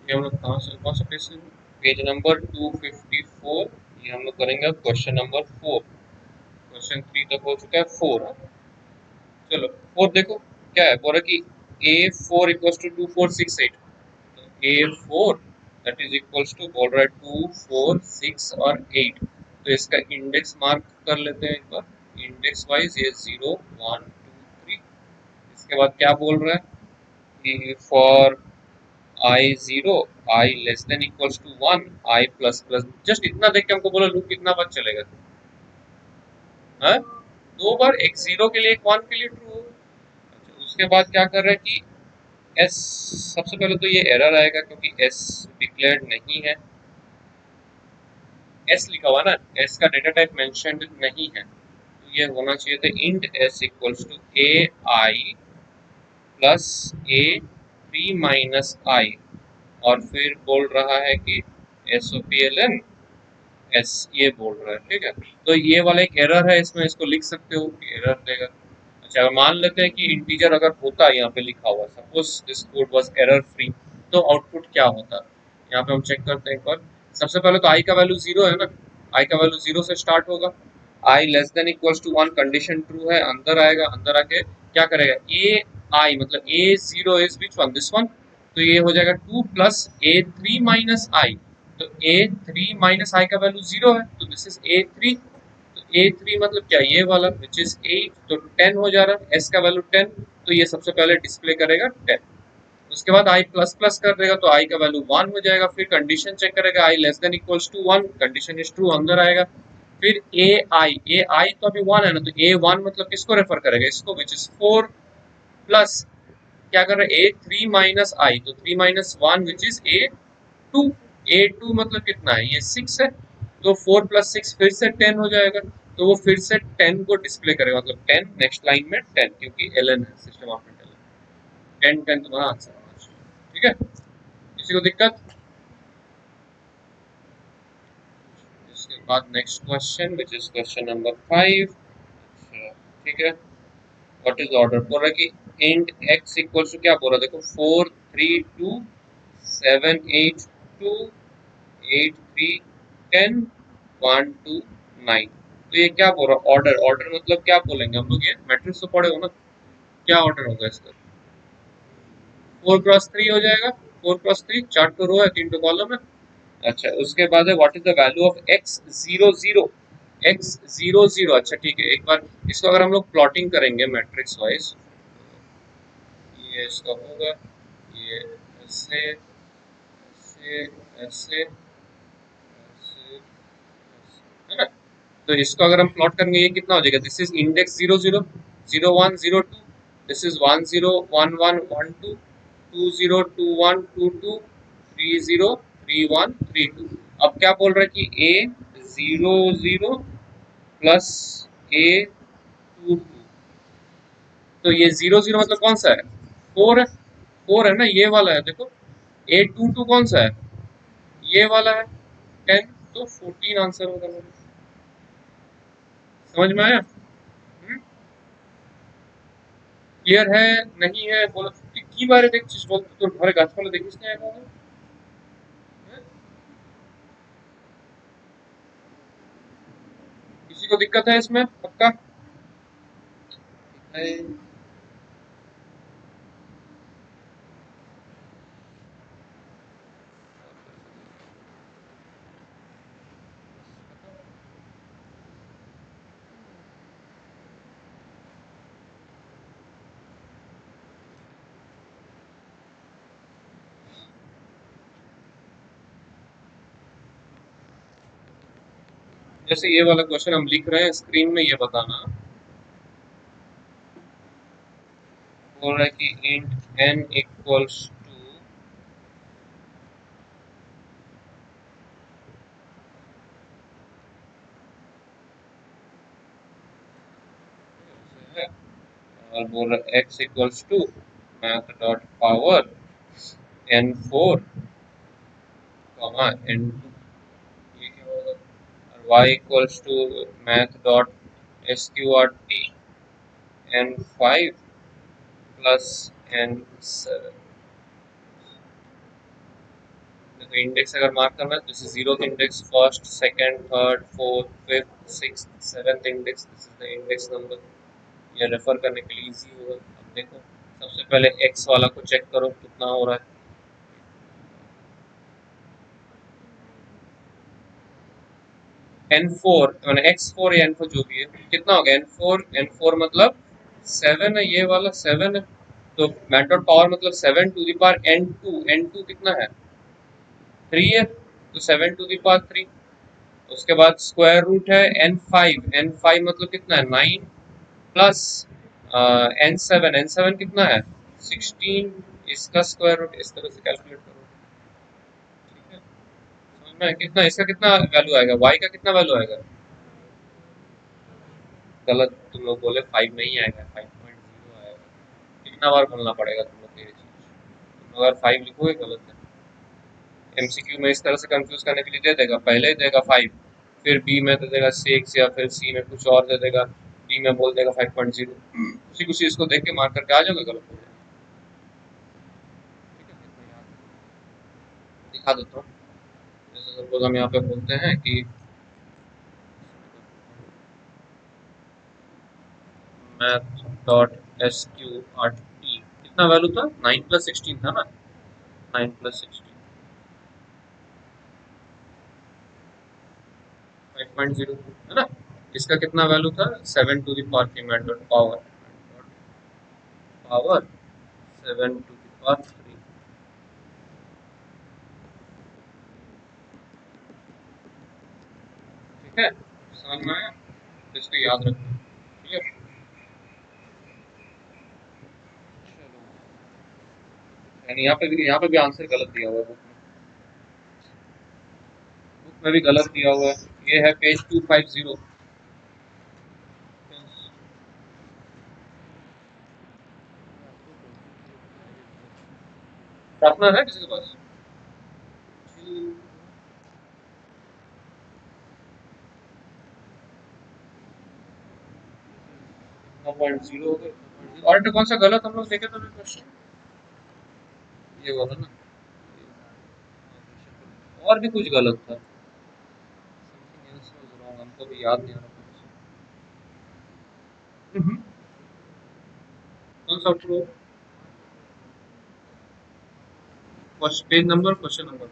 ये हम लोग कौन सा पेज से, पेज नंबर 254। ये हम लोग करेंगे क्वेश्चन नंबर 4। क्वेश्चन 3 तक हो चुका है, 4। चलो 4 देखो क्या है, बोला कि A4 इक्वल्स टू 2468। तो A4 that is equals to, बोल रहा है 2 4 6 और 8। तो इसका इंडेक्स मार्क कर लेते हैं एक बार इंडेक्स वाइज, ये 0 1 2 3। इसके बाद क्या बोल रहा है कि for I0 I less than equals to 1 I plus plus, just इतना देख के हमको बोला लूप कितना बार चलेगा। हाँ, दो बार, एक 0 के लिए एक 1 के लिए ट्रू होगा। अच्छा, उसके बाद क्या कर रहा है कि एस, सबसे पहले तो ये एरर आएगा क्योंकि एस डिक्लेयर्ड नहीं है। एस लिखा हुआ ना, एस का डेटा टाइप मेंशन्ड नहीं है, तो ये होना चाहिए था int S equals to A I plus A 3 - i, और फिर बोल रहा है कि S O P L N S, ये बोल रहा है। ठीक है, तो ये वाला एक एरर है इसमें, इसको लिख सकते हो कि एरर देगा। अच्छा, अगर मान लेते हैं कि इंटीजर अगर होता यहाँ पे लिखा हुआ, suppose this code was error free, तो आउटपुट क्या होता? यहाँ पे हम चेक करते हैं एक बार। सबसे पहले तो आई का वैल्यू 0 है ना, आई का वैल्यू 0 से स्टार्ट होगा। I less than equals to 1 condition true है, अंदर आएगा, अंदर आके क्या करेगा, ए आई मतलब A0 is which one, this one. तो ये हो जाएगा 2 प्लस A3 - i। तो A3 - i का वैल्यू 0 है, तो दिस इज A3। तो A3 मतलब क्या, ये वाला विच इज 8, तो 10 हो जा रहा है, S का वैल्यू 10, तो ये सबसे पहले डिस्प्ले करेगा 10। उसके बाद आई प्लस प्लस कर देगा, तो आई का वैल्यू 1 हो जाएगा। फिर कंडीशन चेक करेगा, i less than equals to 1, condition is true, अंदर आएगा। फिर ए आई तो अभी 1 है ना, तो A1 मतलब किसको रेफर करेगा, इसको, विच इज 4 प्लस क्या कर रहे हैं, A3 - i, तो 3 - 1 विच इज A2। A2 मतलब कितना है, ये 6 है, तो 4 प्लस 6 फिर से 10 हो जाएगा। तो वो फिर से 10 को डिस्प्ले करेगा, मतलब 10 नेक्स्ट लाइन में 10, क्योंकि एलएन है, सिस्टम ऑफ इंटेलिजेंस। 10 10 तुम्हारा आंसर होना चाहिए। ठीक है, किसी को दिक्कत? इसके बाद next question which is question number 5। ठीक है, व्हाट इज ऑर्डर, बोल रहा है कि इंट एक्स इक्वल्स टू, क्या बोल रहा है देखो, 4 3 2 7 8 2 8 3 10 1 2 9। तो ये क्या बोल रहा है, ऑर्डर, ऑर्डर मतलब क्या बोलेंगे हम लोग, ये मैट्रिक्स तो पढ़े हो ना, क्या ऑर्डर होगा इसका, 4 क्रॉस 3 हो जाएगा। 4 क्रॉस 3, 4 तो रो है, 3 तो कॉलम है। अच्छा, उसके बाद है what is the value of x00, x00। अच्छा ठीक है, एक बार इसको अगर हम लोग प्लॉटिंग करेंगे मैट्रिक्स वाइज, ये इसका होगा, ये ऐसे ऐसे ऐसे ऐसे, है ना। तो इसको अगर हम प्लॉट करेंगे, ये कितना हो जाएगा, this is index 00 01 02, this is 10 11 12 20 21 22 30 31 32। अब क्या बोल रहा है कि A00 प्लस A22, तो ये 00 मतलब कौन सा है, 4 है, 4 है ना, ये वाला है देखो। A22 कौन सा है, ये वाला है, 10, तो 14 आंसर होगा मेरा। समझ में आया? क्लियर है? नहीं है बोलो की बारे देख चीज बोलते तो घरे गाछ वाला देखिस नहीं आएगा। किसी को दिक्कत है इसमें पक्का है? जैसे ये वाला क्वेश्चन हम लिख रहे हैं, स्क्रीन में ये बताना, बोल रहा है कि इंट n इक्वल्स टू, और बोल रहा है x equals to math dot power n4 n2, ये क्या होगा, और y equals to math dot sqrt n5 plus n7। देखो इंडेक्स अगर मार्क करना है तो जैसे zero index, first, second, third, fourth, fifth, sixth, seventh index, this is the index number. ये रेफर करने के लिए इजी होगा। अब देखो सबसे पहले एक्स वाला को चेक करो कितना हो रहा है। N4 मैंने X4 या N4 जो भी है कितना हो गया, N4 मतलब 7 है, ये वाला 7 है, तो मैट डॉट पावर मतलब 7 टू द पावर N2 कितना है, 3 है, तो 7 टू द पावर 3। उसके बाद स्क्वायर रूट है N5 मतलब कितना है 9 प्लस N7 कितना है 16, इसका स्क्वायर रूट इस तरह से कैलकुलेट करो। ठीक है, समझ में कितना इसका कितना वैल्यू आएगा, y का कितना वैल्यू आएगा। गलत, तुम लोग बोले 5 नहीं आएगा, 5.0 आएगा। कितना बार बोलना पड़ेगा तुम लोग को ये चीज, तुम अगर 5 लिखोगे गलत है। एमसीक्यू में इस तरह से कंफ्यूज करने के लिए दे देगा, पहले ही देगा 5, फिर बी में दे देगा 6 या फिर सी में कुछ और दे देगा, डी में बोल देगा 5.0, उसी उसी इसको देख के मार्क करके आ जाओगे, गलत हो जाएगा। ठीक है, कितना याद दिखा देता हूँ। जैसे सपोज हम यहाँ पे बोलते हैं कि math dot S Q R T, कितना वैल्यू था 9 + 16 था ना, 9 + 16 5.0 है ना। इसका कितना वैल्यू था 7 to the power 3 math dot power 7 to the power 3। ठीक है, समझ में आया, तो इसको याद रखना। ठीक है, यानी यहाँ पे भी आंसर गलत दिया हुआ है, बुक में भी गलत दिया हुआ है। ये है पेज 250। शार्पनर है किसी के पास, 9.0 हो गए। और तो कौन सा गलत हम लोग देखे थे क्वेश्चन, ये वाला ना, और भी कुछ गलत था, something else was wrong, हमको भी याद नहीं आ रहा कौन सा। कौन सा true, page number, question number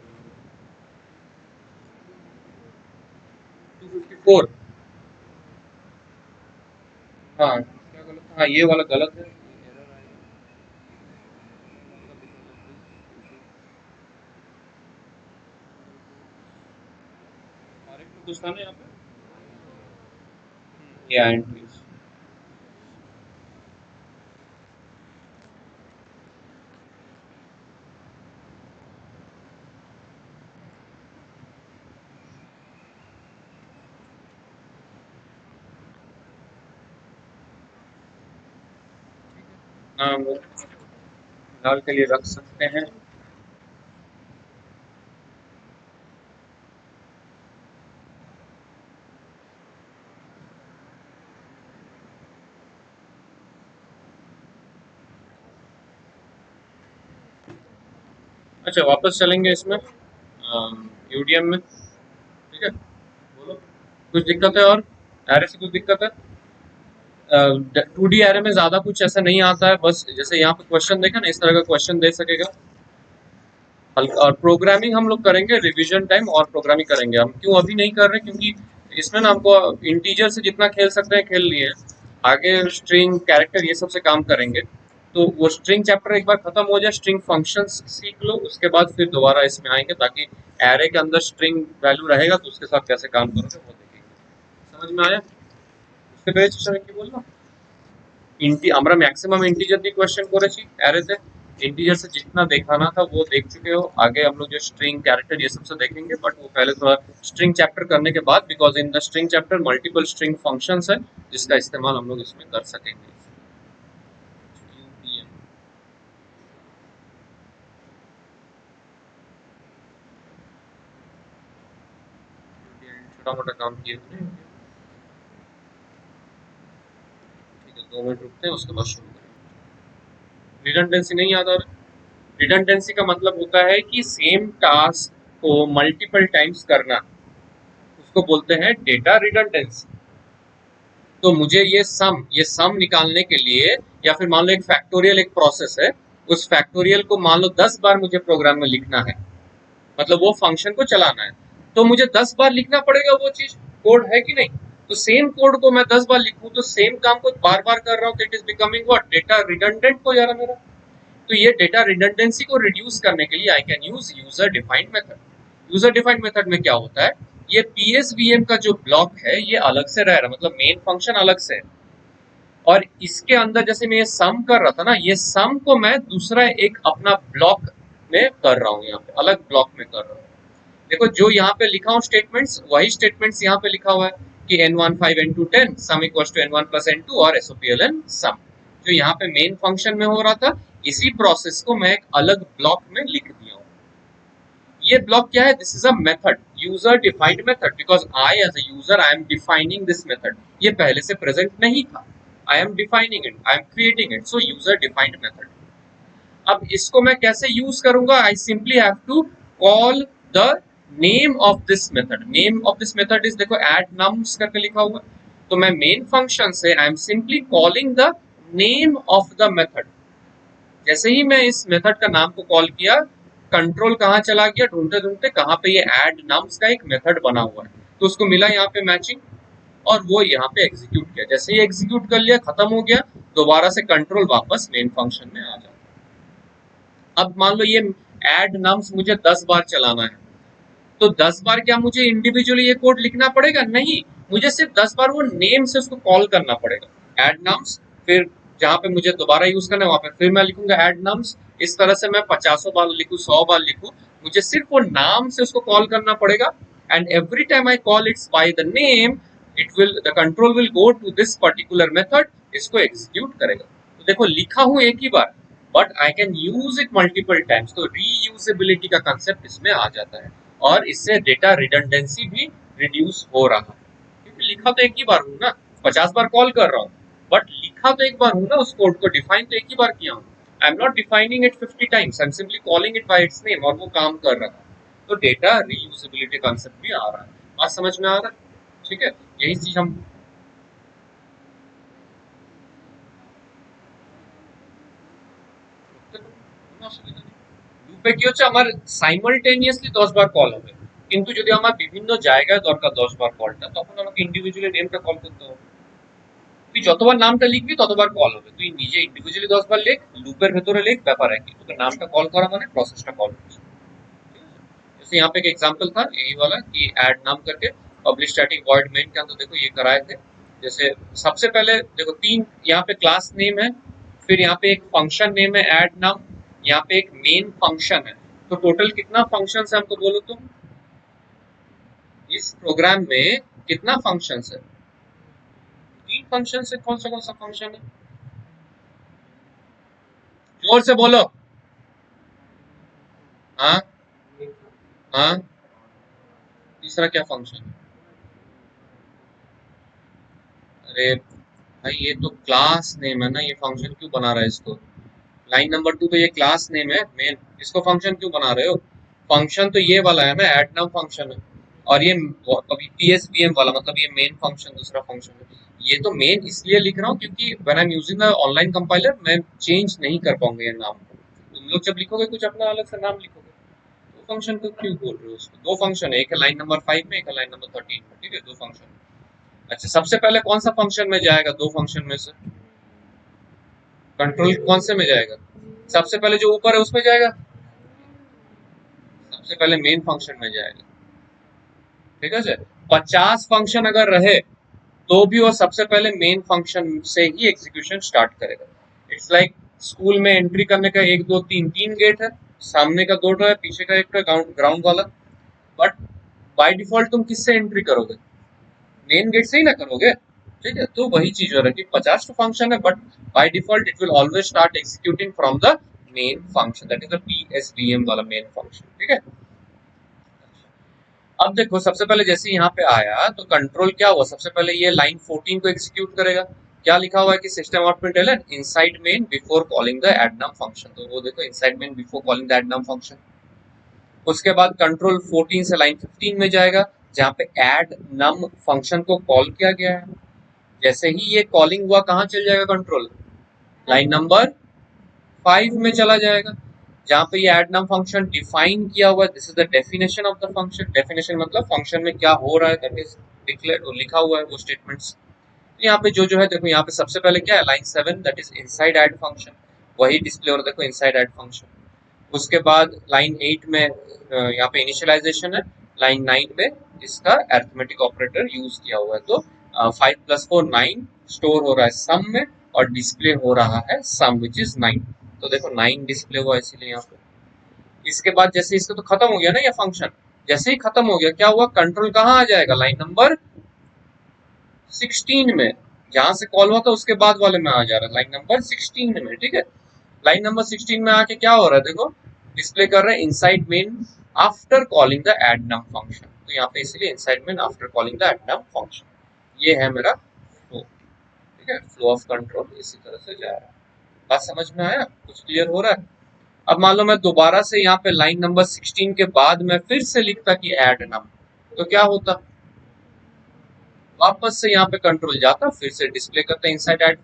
254। हाँ क्या गलत था, हाँ ये वाला गलत है, कुछ था ना यहाँ पे, या एंट्रीज। हाँ वो फिलहाल के लिए रख सकते हैं। अच्छा वापस चलेंगे इसमें यूडीएम में। ठीक है, बोलो कुछ दिक्कत है, और एरे से कुछ दिक्कत है। 2D एरे में ज्यादा कुछ ऐसा नहीं आता है, बस जैसे यहाँ पे क्वेश्चन देखा ना, इस तरह का क्वेश्चन दे सकेगा। और प्रोग्रामिंग हम लोग करेंगे रिवीजन टाइम, और प्रोग्रामिंग करेंगे हम, क्यों अभी नहीं कर रहे, क्योंकि इसमें ना हमको इंटीजर से जितना खेल सकते हैं खेल लिए, आगे स्ट्रिंग कैरेक्टर ये सब से काम करेंगे। तो वो स्ट्रिंग चैप्टर एक बार खत्म हो जाए, स्ट्रिंग फंक्शंस सीख लो, उसके बाद फिर दोबारा इसमें आएंगे, ताकि एरे के अंदर स्ट्रिंग वैल्यू रहेगा तो उसके साथ कैसे काम करोगे वो देखेंगे। समझ में आया, उसके बेस কি বললাম, আমরা मैक्सिमम इंटीजर दी क्वेश्चन করেছি অ্যারেতে, इंटीजर से जितना दिखाना था वो देख चुके हो। आगे हम लोग जो स्ट्रिंग कैरेक्टर ये सब से देखेंगे, बट वो पहले थोड़ा स्ट्रिंग चैप्टर करने के बाद, because in the string chapter multiple string functions है जिसका इस्तेमाल हम लोग इसमें कर सकेंगे। छोटा मोटा काम किए थे। ठीक है, 2 मिनट रुकते हैं, उसके बाद शुरू करेंगे। रिडंडेंसी नहीं याद आ रहा। रिडंडेंसी का मतलब होता है कि सेम टास्क को मल्टीपल टाइम्स करना, उसको बोलते हैं डेटा रिडंडेंसी। तो मुझे ये सम निकालने के लिए, या फिर मान लो एक फैक्टोरियल एक प्रोसेस है, उस फैक्टोरियल को मान लो 10 बार मुझे प्रोग्राम में लिखना है, मतलब वो फंक्शन को चलाना है, तो मुझे 10 बार लिखना पड़ेगा वो चीज, कोड है कि नहीं। तो सेम कोड को मैं 10 बार लिखूं तो सेम काम को बार बार कर रहा हूँ, तो it is becoming what, data redundant हो जा रहा मेरा। तो ये डेटा रिडंडेंसी को रिड्यूस करने के लिए आई can use user defined method. User defined method में क्या होता है, ये पीएसवीएम का जो ब्लॉक है ये अलग से रह रहा है, मतलब मेन फंक्शन अलग से है, और इसके अंदर जैसे मैं ये सम कर रहा था ना, ये सम को मैं दूसरा एक अपना ब्लॉक में कर रहा हूँ, यहाँ पे अलग ब्लॉक में कर रहा हूँ। देखो जो यहाँ पे लिखा हूँ स्टेटमेंट्स, वही स्टेटमेंट्स यहाँ पे लिखा हुआ है कि n1 5 n2 10 some equals to n1 plus n2 और SOPLN सम, जो यहाँ पे मेन फंक्शन में हो रहा था, इसी प्रोसेस को मैं एक अलग ब्लॉक में लिख दिया हूँ। ये ब्लॉक क्या है, this is a method, user defined method, because I as a user I am defining this method. ये पहले से प्रेजेंट नहीं था, I am defining it, I am creating it, so user defined method. अब इसको मैं कैसे यूज करूंगा, I simply have to call the name of this method. Name of this method is, देखो ऐड नम्स करके लिखा हुआ है, तो मैं मेन फंक्शन से I am simply calling the name of the method. जैसे ही मैं इस मेथड का नाम को कॉल किया, कंट्रोल कहाँ चला गया, ढूंढते ढूंढते कहाँ पे ये ऐड नम्स का एक मेथड बना हुआ है, तो उसको मिला यहाँ पे मैचिंग, और वो यहाँ पे एग्जीक्यूट किया। जैसे ही एग्जीक्यूट कर लिया, खत्म हो गया, दोबारा से कंट्रोल वापस मेन फंक्शन में आ जाता। अब मान लो ये ऐड नम्स मुझे 10 बार चलाना है, तो 10 बार क्या मुझे इंडिविजुअली ये कोड लिखना पड़ेगा, नहीं, मुझे सिर्फ 10 बार वो नेम से उसको कॉल करना पड़ेगा, ऐड नम्स, फिर जहां पे मुझे दोबारा यूज करना है वहां पे फिर मैं लिखूंगा ऐड नम्स। इस तरह से मैं 50 बार लिखूं, 100 बार लिखूं, मुझे सिर्फ वो नाम से उसको कॉल करना पड़ेगा, and every time I call its by the name, it will, the control will go to this particular method, इसको एग्जीक्यूट करेगा। तो देखो लिखा हूं एक ही बार, but I can use it multiple times, तो रीयूजेबिलिटी का कंसेप्ट इसमें आ जाता है, और इससे डेटा रिडंडेंसी भी रिड्यूस हो रहा है, क्योंकि लिखा तो एक ही बार हूँ ना, 50 बार कॉल कर रहा हूँ, बट लिखा तो एक बार हूँ ना, उस कोड को डिफाइन तो एक ही बार किया हूँ। I am not defining it 50 times, I am simply calling it by it's name, और वो काम कर रहा है। तो डेटा रीयूजेबिलिटी कंसेप्ट भी आ रहा है, बात समझ में आ रहा है, ठीक है, यही चीज हम লুপে কি হচ্ছে আমার সাইমালটেনিয়াসলি 10 বার কল হবে, কিন্তু যদি আমার বিভিন্ন জায়গায় দরকার 10 বার কলটা, তখন আমাকে ইন্ডিভিজুয়ালি নেমটা কল করতে হবে। তুই যতবার নামটা লিখবি ততবার কল হবে, তুই নিজে ইন্ডিভিজুয়ালি 10 বার লিখ, লুপের ভেতরে লিখ, ব্যাপার একই, তোকে নামটা কল করা মানে प्रोसेसটা कॉल হচ্ছে। जैसे यहाँ पे एक एग्जांपल था यही वाला कि ऐड नाम करके पब्लिश स्टैटिक वॉइड मेन के अंदर देखो ये कराए थे। जैसे सबसे पहले देखो तीन यहाँ पे क्लास नेम है, फिर यहाँ पे एक फंक्शन नेम है ऐड नाम, यहाँ पे एक मेन फंक्शन है, तो टोटल कितना फंक्शन है हमको बोलो तो, इस प्रोग्राम में कितना फंक्शन है, तीन फंक्शन है, कौन सा फंक्शन है, जोर से बोलो। हाँ हाँ, तीसरा क्या फंक्शन है, अरे भाई ये तो क्लास नेम है ना, ये फंक्शन क्यों बना रहा है इसको, लाइन नंबर 2 तो ये क्लास नेम है मेन, इसको फंक्शन क्यों बना रहे हो, फंक्शन तो ये वाला है ना, ऐड नाम फंक्शन है, और ये अभी पीएसवीएम वाला मतलब ये मेन फंक्शन दूसरा फंक्शन है। ये तो मेन इसलिए लिख रहा हूँ क्योंकि when I am using the online compiler मैं चेंज नहीं कर पाऊंगा ये नाम, तुम लोग जब लिखोगे कुछ अपना अलग से नाम लिखोगे, तो फंक्शन को क्यों बोल रहे हो, उसको दो फंक्शन है, एक है लाइन नंबर 5 में, एक है लाइन नंबर 13 में, ठीक है, दो फंक्शन। अच्छा सबसे पहले कौन सा फंक्शन में जाएगा, दो फंक्शन में से कंट्रोल कौन से में जाएगा, सबसे पहले जो ऊपर है उसमें जाएगा, सबसे पहले मेन फंक्शन में जाएगा, ठीक है सर। 50 फंक्शन अगर रहे तो भी वो सबसे पहले मेन फंक्शन से ही एग्जीक्यूशन स्टार्ट करेगा। इट्स लाइक स्कूल में एंट्री करने का 1 2 3 3 गेट है, सामने का 2 है, पीछे का 1 है, ग्राउंड वाला, बट बाय डिफॉल्ट तुम किससे एंट्री करोगे, मेन गेट से ही ना करोगे, ठीक है। तो वही चीज हो रहा है कि 50 तो फंक्शन है, but by default it will always start executing from the main function, that is the PSVM वाला मेन फंक्शन, ठीक है। अब देखो सबसे पहले जैसे यहाँ पे आया तो कंट्रोल क्या हुआ, सबसे पहले ये लाइन 14 को एग्जीक्यूट करेगा, क्या लिखा हुआ है कि system out println inside main before calling the add नाम फंक्शन, तो वो देखो inside main before calling the add नाम फंक्शन, उसके बाद कंट्रोल 14 से लाइन 15 में जाएगा, जहाँ पे ऐड नम फंक्शन को कॉल किया गया है। जैसे ही ये कॉलिंग हुआ, कहाँ चल जाएगा कंट्रोल? लाइन नंबर 5 में चला जाएगा, जहाँ पे ये ऐड नम फंक्शन डिफाइन किया हुआ है। This is the definition of the function. Definition मतलब फंक्शन में क्या हो रहा है, दैट इज डिक्लेयर, लिखा हुआ है वो स्टेटमेंट्स। यहाँ पे जो है देखो, यहाँ पे सबसे पहले क्या है, line 7 that is inside add function, वही डिस्प्ले हो रहा है, देखो इनसाइड ऐड फंक्शन। उसके बाद लाइन 8 में यहाँ पे इनिशियलाइजेशन है, लाइन 9 में इसका अरिथमेटिक ऑपरेटर यूज किया हुआ है। तो 5 + 4 9 स्टोर हो रहा है सम में, और डिस्प्ले हो रहा है सम विच इज 9। तो देखो 9 डिस्प्ले हुआ इसीलिए यहाँ पे। इसके बाद जैसे इसका तो खत्म हो गया ना ये फंक्शन, जैसे ही खत्म हो गया क्या हुआ, कंट्रोल कहाँ आ जाएगा, लाइन नंबर 16 में, जहां से कॉल हुआ था उसके बाद वाले में आ जा रहा है, लाइन नंबर 16 में। ठीक है, लाइन नंबर 16 में आके क्या हो रहा है, देखो डिस्प्ले कर रहे हैं inside main after calling the add num function. तो यहाँ पे इसलिए inside main after calling the add num function. ये है मेरा फ्लो। ठीक है, फ्लो ऑफ कंट्रोल इसी तरह से जा रहा है। बात समझ में आया, कुछ क्लियर हो रहा है? अब मान लो मैं दोबारा से यहाँ पे लाइन नंबर 16 के बाद में फिर से लिखता कि ऐड नम, तो क्या होता, वापस से यहाँ पे कंट्रोल जाता, फिर से डिस्प्ले करता है इनसाइड ऐड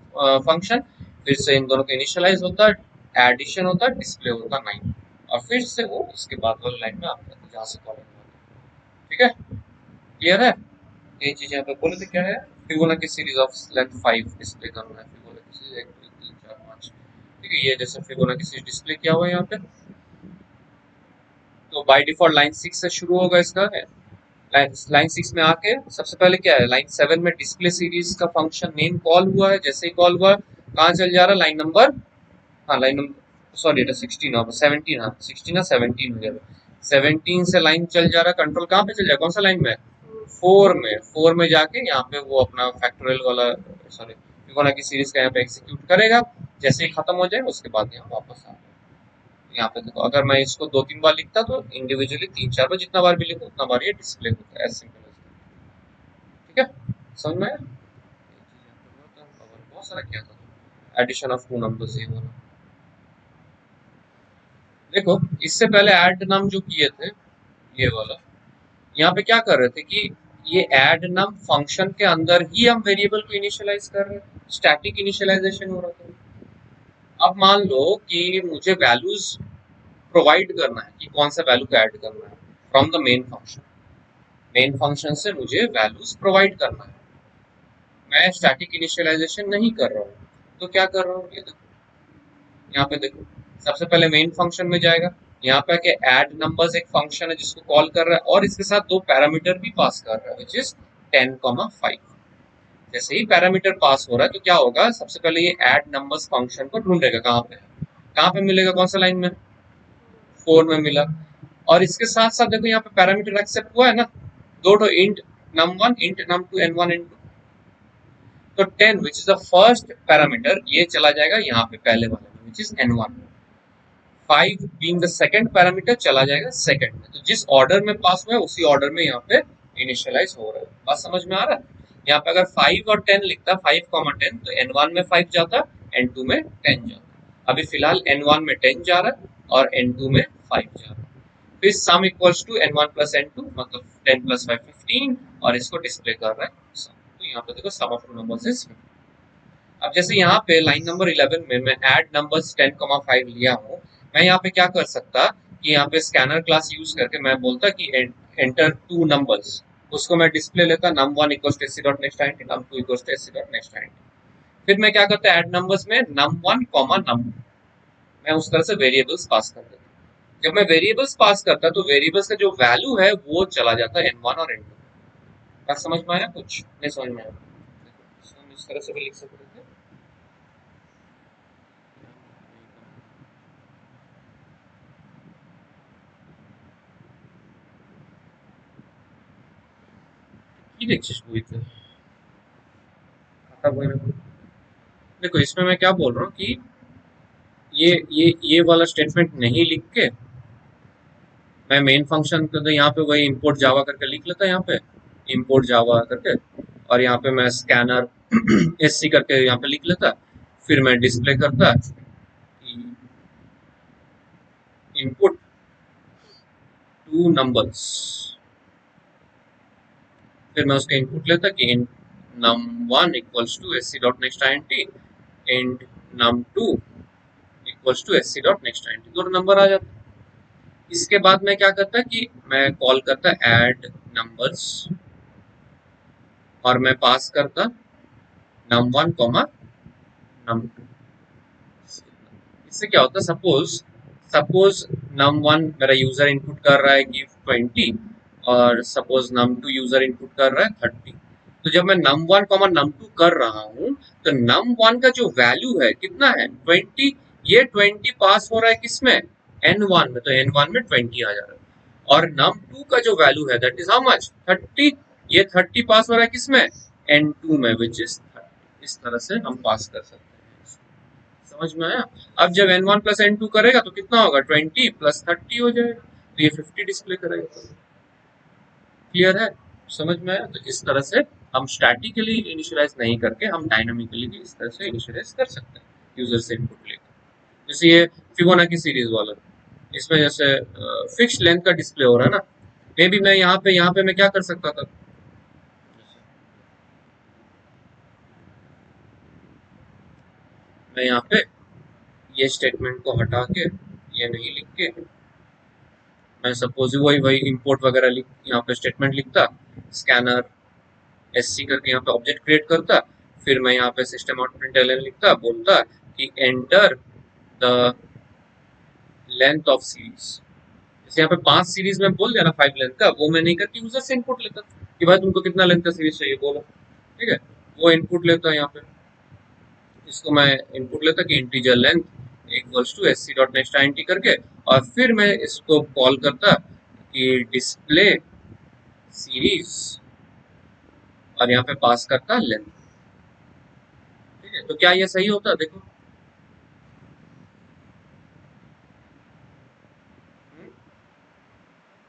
फंक्शन, फिर से इन दोनों का इनिशियलाइज होता है, एडिशन होता है, डिस्प्ले होता है 9, और फिर से वो इसके बाद वाली लाइन में आता है जहाँ से कॉलिंग होता है। ठीक है, क्लियर है? ये चीज यहाँ पे बोले थे क्या है, Fibonacci series of length 5 display करना है। Fibonacci series 1 2 3 4 5। ठीक है, ये जैसे फिबोनाची सीरीज डिस्प्ले किया हुआ है यहाँ पे, तो बाय डिफॉल्ट लाइन 6 से शुरू होगा इसका है। लाइन 6 में आके सबसे पहले क्या है, लाइन 7 में डिस्प्ले सीरीज का फंक्शन नेम कॉल हुआ है, जैसे ही कॉल हुआ कहाँ चल जा रहा है, लाइन नंबर, हाँ लाइन नंबर सॉरी এটা 16 होगा, 17, हाँ 16 या 17 हो जाएगा। 17 से लाइन चल जा रहा है, कंट्रोल कहाँ पे चल जाएगा, कौन सा लाइन में, 4 में जाके यहाँ पे वो अपना फैक्टोरियल वाला, सॉरी फिबोनाची सीरीज का यहाँ पे एग्जीक्यूट करेगा। जैसे ही खत्म हो जाए उसके बाद यहाँ वापस आ, यहाँ पे देखो अगर मैं इसको 2-3 बार लिखता तो इंडिविजुअली 3-4 बार, जितना बार भी लिखो उतना बार ये डिस्प्ले होता है, एज सिंपल एज। ठीक है, समझ में आया? बहुत सारा किया था, एडिशन ऑफ टू नंबर्स ये वाला। देखो इससे पहले ऐड नाम जो किए थे ये वाला, यहाँ पे क्या कर रहे थे कि ये ऐड नाम फंक्शन के अंदर ही हम वेरिएबल को इनिशियलाइज कर रहे हैं, स्टैटिक इनिशियलाइजेशन हो रहा था। अब मान लो कि मुझे वैल्यूज प्रोवाइड करना है कि कौन सा वैल्यू को ऐड करना है from the main function. Main function से मुझे वैल्यूज प्रोवाइड करना है, मैं स्टैटिक इनिशियलाइजेशन नहीं कर रहा हूँ। तो क्या कर रहा हूँ, ये देखो यहाँ पे देखो, सबसे पहले मेन फंक्शन में जाएगा, यहाँ पे के ऐड नंबर्स एक फंक्शन है जिसको कॉल कर रहा है, और इसके साथ दो पैरामीटर भी पास कर रहा है विच इज 10,5। जैसे ही पैरामीटर पास हो रहा है तो क्या होगा, सबसे पहले ये ऐड नंबर्स फंक्शन को ढूंढेगा, कहाँ पे मिलेगा, कौन सा लाइन में, 4 में मिला। और इसके साथ साथ देखो यहाँ पे पैरामीटर एक्सेप्ट हुआ है ना, दो int num1 int num2 n1 n2। तो 10 which is the first parameter, ये चला जाएगा यहाँ पे पहले वाले में which is n1। 5 being the second parameter चला जाएगा सेकंड में। तो जिस ऑर्डर में पास हुआ है उसी ऑर्डर में यहाँ पे इनिशियलाइज हो रहा है। बात समझ में आ रहा है? यहाँ पे अगर 5 और 10 लिखता, 5,10, तो n1 में 5 जाता, n2 में 10 जाता। अभी फिलहाल n1 में 10 जा रहा है और n2 में 5 जा रहा है। फिर सम equals to n1 plus n2, मतलब 10 + 5 15, और इसको डिस्प्ले कर रहा है सम। तो यहाँ पे देखो सम ऑफ टू नंबर्स इज 15। अब जैसे यहाँ पे लाइन नंबर 11 में मैं ऐड नंबर्स 10,5 लिया हूँ, मैं यहाँ पे क्या कर सकता कि यहाँ पे स्कैनर क्लास यूज करके मैं बोलता कि एंटर टू नंबर्स, उसको मैं डिस्प्ले लेता num1 = sc.nextInt, num2 = sc.nextInt। फिर मैं क्या करता ऐड नंबर्स में num1, num2, मैं उस तरह से वेरिएबल्स पास कर देता। जब मैं वेरिएबल्स पास करता तो वेरिएबल्स का जो वैल्यू है वो चला जाता n1 और n2। बात समझ में आया, कुछ नहीं समझ में आया? इसको हम इस तरह से भी लिख सकते थे। কি দেখছিস বইতে? খাতা বই রাখো। देखो इसमें मैं क्या बोल रहा हूँ कि ये वाला स्टेटमेंट नहीं लिख के मैं मेन फंक्शन तो यहाँ पे वही इंपोर्ट जावा करके लिख लेता, यहाँ पे इंपोर्ट जावा करके, और यहाँ पे मैं स्कैनर एससी करके यहाँ पे लिख लेता। फिर मैं डिस्प्ले करता इनपुट 2 नंबर्स, फिर मैं उसका इनपुट लेता कि int num1 equals to sc.nextInt, int num2 equals to sc.nextInt, दोनों नंबर आ जाते। इसके बाद मैं क्या करता कि मैं कॉल करता ऐड नंबर्स और मैं पास करता num1 num2। इससे क्या होता है, सपोज num1 मेरा यूजर इनपुट कर रहा है कि 20 और सपोज num2 यूजर इनपुट कर रहा है 30। तो जब मैं num1 num2 कर रहा हूं तो num1 का जो वैल्यू है कितना है 20, ये 20 पास हो रहा है किसमें n1 में, तो n1 में 20 आ जा रहा है। और num2 का जो वैल्यू है दैट इज हाउ मच 30, ये 30 पास हो रहा है किसमें n2 में विच इज 30। इस तरह से हम पास कर सकते हैं। समझ में आया? अब जब n1 प्लस n2 करेगा तो कितना होगा 20 प्लस 30 हो जाएगा, तो ये 50 डिस्प्ले करेगा। क्लियर है? समझ में आया? तो इस तरह से हम स्टैटिकली इनिशियलाइज नहीं करके हम डायनामिकली भी इस तरह से इनिशियलाइज कर सकते हैं यूजर से इनपुट लेकर। जैसे ये फिबोनाची सीरीज वाला, इसमें जैसे फिक्स्ड लेंथ का डिस्प्ले हो रहा है ना, मे बी मैं यहाँ पे मैं क्या कर सकता था, मैं यहाँ पे ये स्टेटमेंट को हटा के ये नहीं लिख के मैं सपोज वही वही इंपोर्ट वगैरह यहाँ पे स्टेटमेंट लिखता, स्कैनर एससी करके यहाँ पे ऑब्जेक्ट क्रिएट करता, फिर मैं यहाँ पे सिस्टम आउट प्रिंटलन लिखता, बोलता कि enter the length of series. जैसे यहाँ पे 5 सीरीज में बोल दिया ना 5 लेंथ का, वो मैं नहीं करके यूजर से इनपुट लेता कि भाई तुमको कितना लेंथ का सीरीज चाहिए बोलो, ठीक है, वो इनपुट लेता यहाँ पे। इसको मैं इनपुट लेता कि integer length equals to SC dot next INT करके, और फिर मैं इसको कॉल करता कि डिस्प्ले सीरीज और यहाँ पे पास करता लेंथ। ठीक है, तो क्या ये सही होता? देखो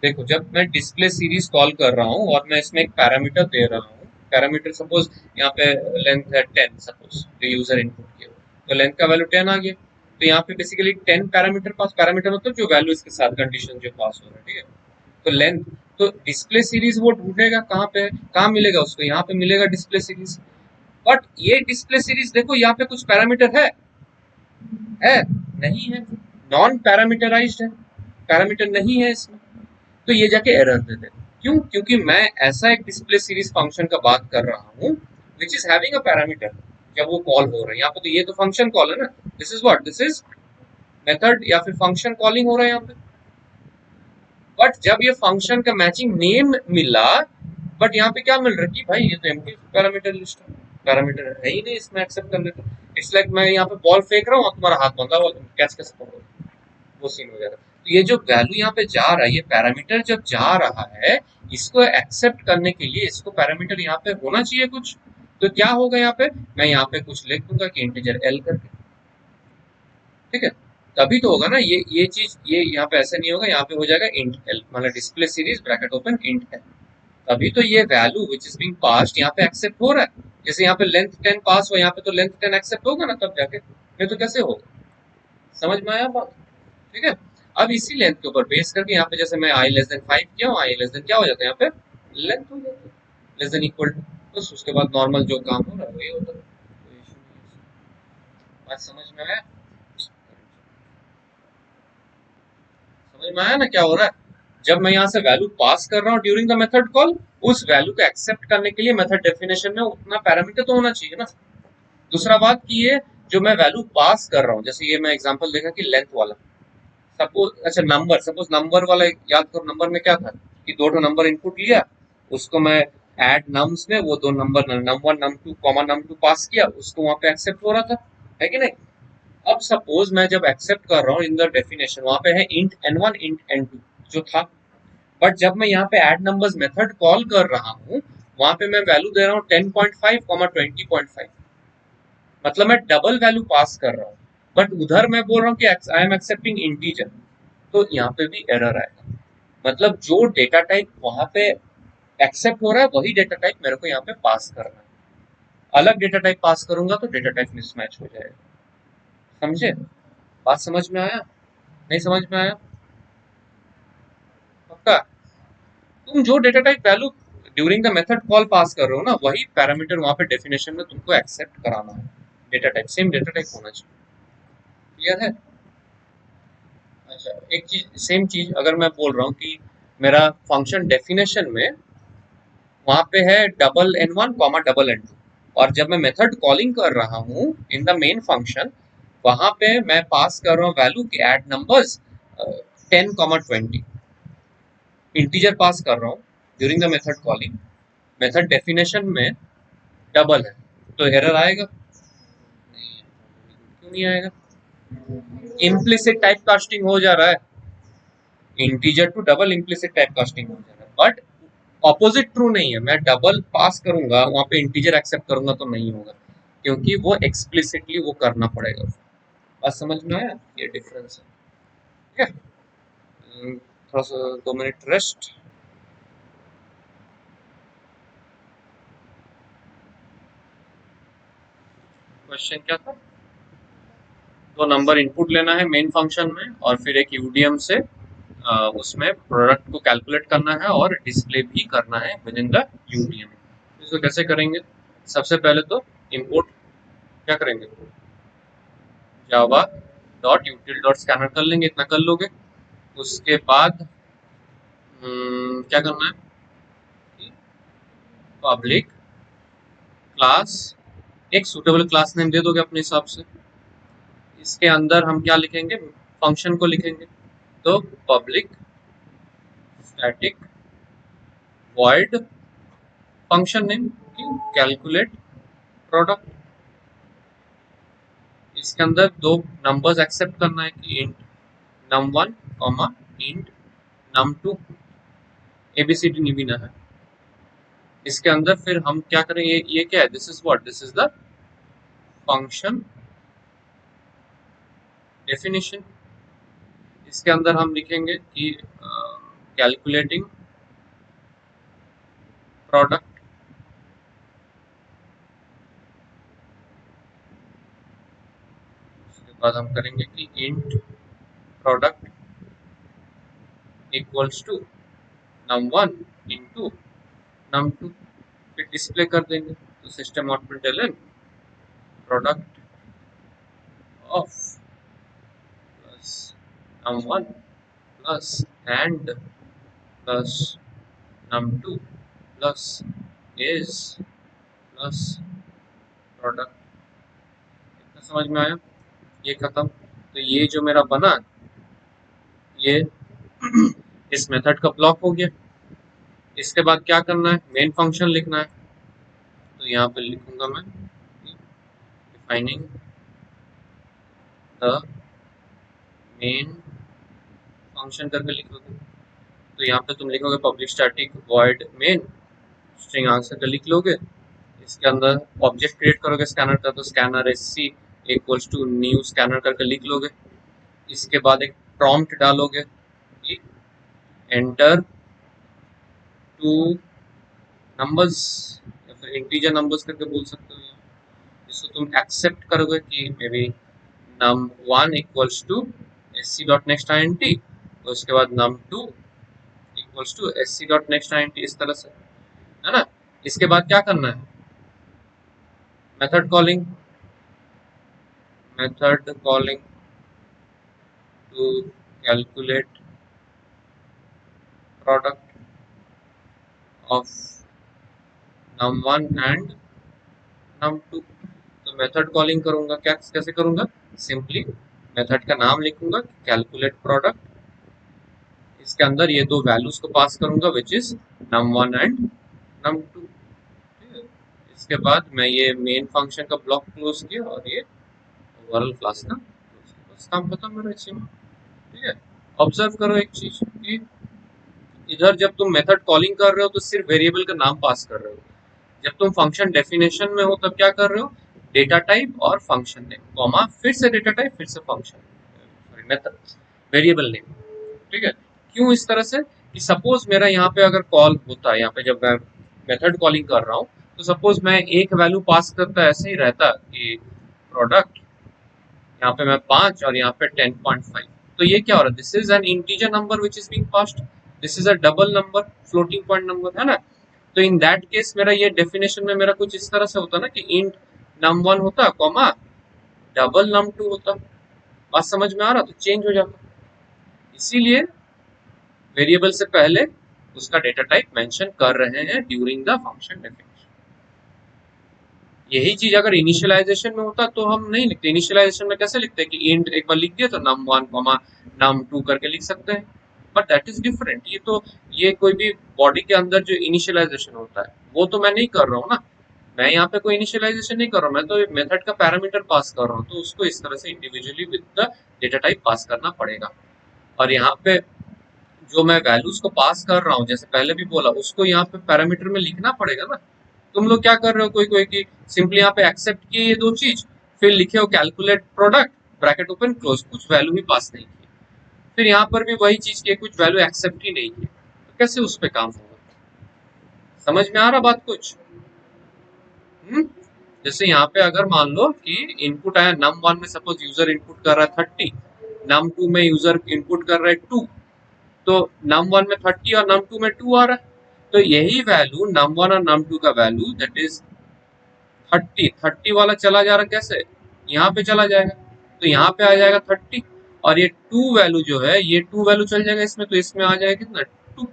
देखो जब मैं डिस्प्ले सीरीज कॉल कर रहा हूँ और मैं इसमें एक पैरामीटर दे रहा हूँ, पैरामीटर सपोज यहाँ पे लेंथ है 10, सपोज जो यूजर इनपुट किया, तो लेंथ का वैल्यू 10 आ गया, तो यहाँ पे बेसिकली 10 पैरामीटर पास, पैरामीटर मतलब जो वैल्यू इसके साथ कंडीशन जो पास हो रहा है, ठीक है। तो लेंथ, तो डिस्प्ले सीरीज वो ढूंढेगा कहाँ पे, कहाँ मिलेगा उसको, यहाँ पे मिलेगा डिस्प्ले सीरीज। बट ये डिस्प्ले सीरीज देखो यहाँ पे कुछ पैरामीटर है नहीं है, नॉन पैरामीटराइज्ड है, पैरामीटर नहीं है इसमें, तो ये जाके एरर देते। क्यों? क्योंकि मैं ऐसा एक डिस्प्ले सीरीज फंक्शन का बात कर रहा हूँ which is having a parameter जब वो कॉल हो रहा है। यहाँ पे तो ये तो फंक्शन कॉल है ना, this is what, this is method या फिर फंक्शन कॉलिंग हो रहा है यहाँ पे। बट जब ये फंक्शन का मैचिंग नेम मिला, बट यहाँ पे क्या मिल रहा है कि भाई ये तो एम्प्टी पैरामीटर लिस्ट है, पैरामीटर है ही नहीं इसमें, एक्सेप्ट कर लेते। इट्स लाइक मैं यहाँ पे बॉल फेंक रहा हूँ और तुम्हारा हाथ बंधा हुआ, तुम कैच कैसे पकड़ो, वो सीन हो जाएगा। तो ये जो वैल्यू यहाँ पे जा रहा है, ये पैरामीटर जब जा रहा है, इसको एक्सेप्ट करने के लिए इसको पैरामीटर यहाँ पे होना चाहिए कुछ। तो क्या होगा यहाँ पे, मैं यहाँ पे कुछ लिख दूंगा कि इंटीजर एल करके, ठीक है, तभी तो होगा ना ये चीज, ये यहाँ पे ऐसा नहीं होगा, यहाँ पे हो जाएगा इंट एल, मतलब display series bracket open int L, तभी तो ये value which is being passed यहाँ पे एक्सेप्ट हो रहा है। जैसे यहाँ पे लेंथ 10 पास हो, यहाँ पे तो लेंथ 10 एक्सेप्ट होगा ना तब जाके, नहीं तो कैसे होगा? समझ में आया बात? ठीक है। अब इसी लेंथ के ऊपर बेस करके यहाँ पे जैसे मैं आई लेस देन 5 किया हूँ, आई लेस देन क्या हो जाता है यहाँ पे लेंथ हो जाता है, लेस देन इक्वल टू, बस उसके बाद नॉर्मल जो काम हो रहा है वही होता है। बात समझ में आया? समझ में आया ना क्या हो रहा है? जब मैं यहाँ से वैल्यू पास कर रहा हूँ ड्यूरिंग द मेथड कॉल, उस वैल्यू को एक्सेप्ट करने के लिए मेथड डेफिनेशन में उतना पैरामीटर तो होना चाहिए ना। दूसरा बात की ये जो मैं वैल्यू पास कर रहा हूँ, जैसे ये मैं एग्जांपल देखा कि लेंथ वाला, सपोज अच्छा नंबर, सपोज नंबर वाला याद करो, नंबर में क्या था कि दो नंबर इनपुट लिया, उसको मैं ऐड नम्स में वो दो number num1 num2 comma num2 पास किया, उसको वहां पे एक्सेप्ट हो रहा था, है कि नहीं? अब सपोज मैं जब एक्सेप्ट कर रहा हूँ इन द डेफिनेशन वहां पे है इंट n1 इंट n2 जो था, बट जब मैं यहाँ पे ऐड नंबर्स मेथड कॉल कर रहा हूँ वहां पे मैं वैल्यू दे रहा हूँ 10.5 कॉमा 20.5, मतलब मैं डबल वैल्यू पास कर रहा हूँ, बट उधर मैं बोल रहा हूँ कि आई एम एक्सेप्टिंग इंटीजर, तो यहाँ पे भी एरर आएगा। मतलब जो डेटा टाइप वहां पे एक्सेप्ट हो रहा है वही डेटा टाइप मेरे को यहाँ पे पास करना है, अलग डेटा टाइप पास करूंगा तो डेटा टाइप मिसमैच हो जाएगा। समझे? बात समझ में आया? नहीं समझ में आया? पक्का? तुम जो data type value during the method call pass कर रहे हो ना, वही पैरामीटर वहां पे डेफिनेशन में तुमको एक्सेप्ट कराना है। Data type same data type होना चाहिए। क्लियर है? अच्छा, एक चीज, सेम चीज अगर मैं बोल रहा हूँ कि मेरा फंक्शन डेफिनेशन में वहां पे है $n1, $n2, और जब मैं मेथड कॉलिंग कर रहा हूँ इन द मेन फंक्शन, वहां पे मैं पास कर रहा हूँ वैल्यू की ऐड नंबर्स 10, 20 इंटीजर पास कर रहा हूँ during the method calling. Method definition में डबल है तो एरर आएगा? नहीं, क्यों नहीं आएगा? इम्प्लिसिट टाइप कास्टिंग हो जा रहा है, integer to double implicit type casting हो जा रहा है, बट ऑपोजिट ट्रू नहीं है। मैं डबल पास करूंगा वहां पे इंटीजर एक्सेप्ट करूंगा तो नहीं होगा, क्योंकि वो एक्सप्लिसिटली वो करना पड़ेगा। बात समझ में आया? ये डिफरेंस है। ठीक है, थोड़ा सा 2 मिनट रेस्ट। क्वेश्चन क्या था? 2 नंबर इनपुट लेना है मेन फंक्शन में और फिर एक यूडीएम से उसमें प्रोडक्ट को कैलकुलेट करना है और डिस्प्ले भी करना है विद इन द यूडीएम। इसको कैसे करेंगे? सबसे पहले तो इनपुट क्या करेंगे, जावा डॉट यूटिल डॉट स्कैनर कर लेंगे, इतना कर लोगे। उसके बाद क्या करना है, पब्लिक क्लास, एक सुटेबल क्लास नेम दे दोगे अपने हिसाब से। इसके अंदर हम क्या लिखेंगे, फंक्शन को लिखेंगे। तो public static void function name calculate product. इसके अंदर 2 नंबर्स एक्सेप्ट करना है कि int num1 comma int num2, ABCD नहीं बिना है। इसके अंदर फिर हम क्या करेंगे, ये क्या है, this is what, this is the function definition. इसके अंदर हम लिखेंगे कि कैलकुलेटिंग प्रोडक्ट। उसके बाद हम करेंगे कि int product equals to num1 into num2, फिर डिस्प्ले कर देंगे। तो सिस्टम आउट में println product of plus num1 plus and plus num2 plus is plus product. इतना समझ में आया? ये खत्म। तो ये जो मेरा बना, ये इस मेथड का ब्लॉक हो गया। इसके बाद क्या करना है, मेन फंक्शन लिखना है। तो यहाँ पे लिखूंगा मैं डिफाइनिंग द मेन फंक्शन करके लिखोगे। तो यहाँ पे तुम लिखोगे public static void main string answer का लिख लोगे। इसके अंदर ऑब्जेक्ट क्रिएट करोगे स्कैनर का, तो scanner SC equals to new scanner करके लिख लोगे। इसके बाद एक प्रॉम्प्ट डालोगे, एंटर 2 नंबर्स या फिर इंटीजर नंबर्स करके बोल सकते हो। इसको तुम एक्सेप्ट करोगे कि maybe num1 equals to sc dot next int, तो उसके बाद num2 equals to sc dot next int, इस तरह से, है ना। इसके बाद क्या करना है, method calling, method calling to calculate product of num1 and num2। तो मेथड कॉलिंग करूंगा, क्या कैसे करूंगा, सिंपली मेथड का नाम लिखूंगा कैलकुलेट प्रोडक्ट। इसके अंदर ये 2 वैल्यूज को पास करूंगा which is num1 and num2। इसके बाद मैं ये मेन फंक्शन का ब्लॉक क्लोज किया और ये ओवरऑल क्लास का क्लोज किया, बस काम खत्म मेरा इसी में। ठीक है, ऑब्जर्व करो एक चीज कि इधर जब तुम मेथड कॉलिंग कर रहे हो तो सिर्फ वेरिएबल का नाम पास कर रहे हो। जब तुम फंक्शन डेफिनेशन में हो तब क्या कर रहे हो, डेटा टाइप और फंक्शन नेम कॉमा फिर से डेटा टाइप फिर से function sorry method variable name. ठीक है, क्यों इस तरह से कि सपोज मेरा यहाँ पे अगर कॉल होता है, यहाँ पे जब मैं मेथड कॉलिंग कर रहा हूँ तो सपोज मैं एक वैल्यू पास करता ऐसे ही रहता कि प्रोडक्ट, यहाँ पे मैं 5 और यहाँ पे 10.5, तो ये क्या हो रहा है, this is an integer number which is being passed. This is a double number, floating point number है ना। तो इन दैट केस मेरा ये डेफिनेशन में मेरा कुछ इस तरह से होता ना कि इंट num1 होता कॉमा डबल num2 होता। बात समझ में आ रहा? तो चेंज हो जाता। इसीलिए वेरिएबल से पहले उसका डेटा टाइप मेंशन कर रहे हैं ड्यूरिंग द फंक्शन डेफिनेशन। यही चीज अगर इनिशियलाइजेशन में होता तो हम नहीं लिखते। इनिशियलाइजेशन में कैसे लिखते हैं कि इंट एक बार लिख दिया तो num1 कॉमा num2 करके लिख सकते हैं, बट दैट इज डिफरेंट। ये कोई भी बॉडी के अंदर जो इनिशियलाइजेशन होता है वो तो मैं नहीं कर रहा हूँ ना। मैं यहाँ पे कोई इनिशियलाइजेशन नहीं कर रहा हूँ, मैं तो मेथड का पैरामीटर पास कर रहा हूँ, तो उसको इस तरह से individually with the data type pass करना पड़ेगा। और यहाँ पे जो मैं वैल्यूज को पास कर रहा हूँ, जैसे पहले भी बोला, उसको यहाँ पे पैरामीटर में लिखना पड़ेगा ना। तुम लोग क्या कर रहे हो कोई कोई की सिंपली यहाँ पे एक्सेप्ट किए ये दो चीज, फिर लिखे हो calculate product bracket open close, कुछ वैल्यू ही पास नहीं की। फिर यहाँ पर भी वही चीज की कुछ वैल्यू एक्सेप्ट ही नहीं की, तो कैसे उस पर काम होगा? समझ में आ रहा बात कुछ? जैसे यहाँ पे अगर मान लो कि इनपुट आया num1 में, सपोज यूजर इनपुट कर रहा है 30, num2 में यूजर इनपुट कर रहा है 2, तो num1 में 30 और num2 में 2 आ रहा है, तो यही वैल्यू num1 और num2 का वैल्यू दैट इज 30 वाला चला जा रहा कैसे, यहाँ पे चला जाएगा, तो यहाँ पे आ जाएगा 30, और ये 2 वैल्यू जो है ये 2 वैल्यू चल जाएगा इसमें, तो इसमें आ जाएगा कितना 2।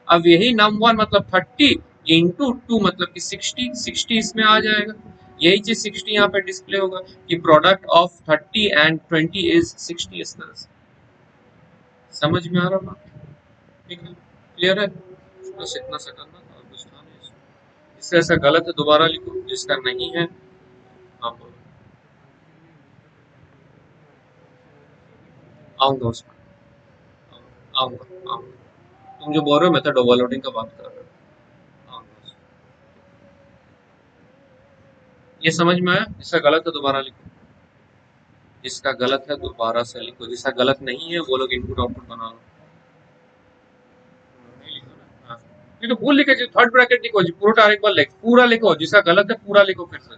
अब यही num1 मतलब 30 इंटू 2 मतलब कि 60 इसमें आ जाएगा। यही चीज 60 यहाँ पे डिस्प्ले होगा कि प्रोडक्ट ऑफ 30 एंड 20 इज 60। इस तरह से समझ में आ रहा बात? ठीक है, क्लियर है? बस इतना सा करना था और कुछ था नहीं इसमें। इससे ऐसा गलत है दोबारा लिखो, जिसका नहीं है आप बोलो। आऊंगा उसमें, आऊंगा आऊंगा। तुम जो बोल रहे हो मेथड ओवरलोडिंग का बात कर रहे हो, आऊंगा। ये समझ में आया? जिसका गलत है दोबारा लिखो, जिसका गलत है दोबारा से लिखो, जिसका गलत नहीं है वो लोग इनपुट आउटपुट बना लो। नहीं लिखो ना, हाँ। नहीं तो भूल लिखे, थर्ड ब्रैकेट लिखो जी, पूरा एक बार लिख, पूरा लिखो, जिसका गलत है पूरा लिखो फिर से।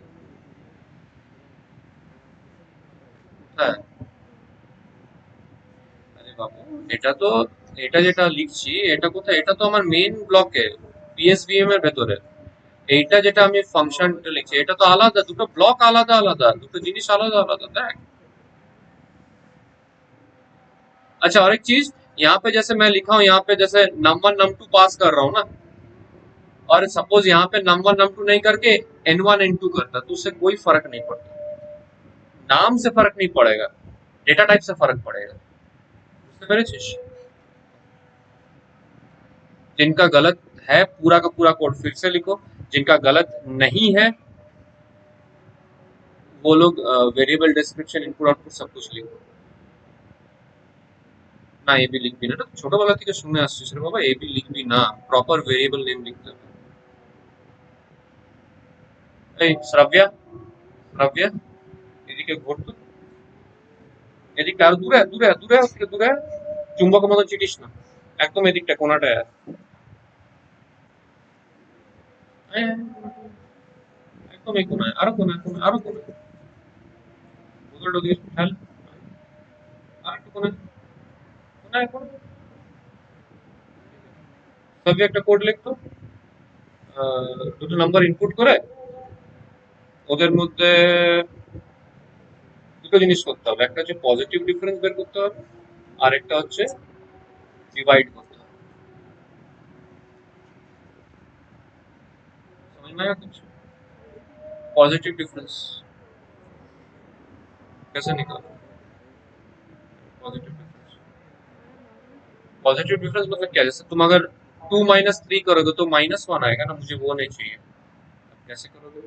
है আরে বাবু, এটা যেটা লিখছি এটা কোথায়? এটা তো আমার মেইন ব্লকে পিএসভিএম এর ভেতরে। এইটা যেটা আমি ফাংশনটা লিখছি এটা তো আলাদা, দুটো ব্লক আলাদা আলাদা, দুটো জিনিস আলাদা আলাদা, দেখ। अच्छा, और एक चीज यहाँ पे जैसे मैं लिखा हूँ, यहाँ पे जैसे num1 num2 पास कर रहा हूँ ना, और सपोज यहाँ पे num1 num2 नहीं करके n1 n2 करता, तो उससे कोई फर्क नहीं पड़ता। नाम से फर्क नहीं पड़ेगा, डेटा टाइप से फर्क पड़ेगा। उससे मेरे चीज जिनका गलत है पूरा का पूरा कोड फिर से लिखो, जिनका गलत नहीं है वो लोग वेरिएबल डिस्क्रिप्शन इनपुट आउटपुट सब कुछ लिखो না। এবি লিখবি না, এটা ছোটবেলা থেকে শুনে আসছিস রে বাবা, এবি লিখবি না, প্রপার ভেরিয়েবল নেম লিখতে হবে। এই শ্রাব্যা, শ্রাব্যা, এদিকে ঘোর তো, এদিকটা আরো দূরে দূরে দূরে থেকে দূরে, চুম্বকের মতো চিটিস না, একদম এদিকটা কোনাটায় আয়। আয়, আয়, একদম এই কোনায়, আরো কোনায় কোনায় আরো কোনায়, বোতলটা দিয়ে ঠেল, আর একটু কোনায় কোনায় কোনায়। তবে একটা কোড লিখতো, দুটো নাম্বার ইনপুট করে ওদের মধ্যে দুটো জিনিস করতে হবে, একটা হচ্ছে পজিটিভ ডিফারেন্স বের করতে হবে, আর একটা হচ্ছে डिवाइड करते हैं। समझ में आया कुछ? पॉजिटिव डिफरेंस कैसे निकालो? पॉजिटिव डिफरेंस मतलब क्या? जैसे तुम अगर 2 - 3 करोगे तो -1 आएगा ना, मुझे वो नहीं चाहिए। कैसे करोगे?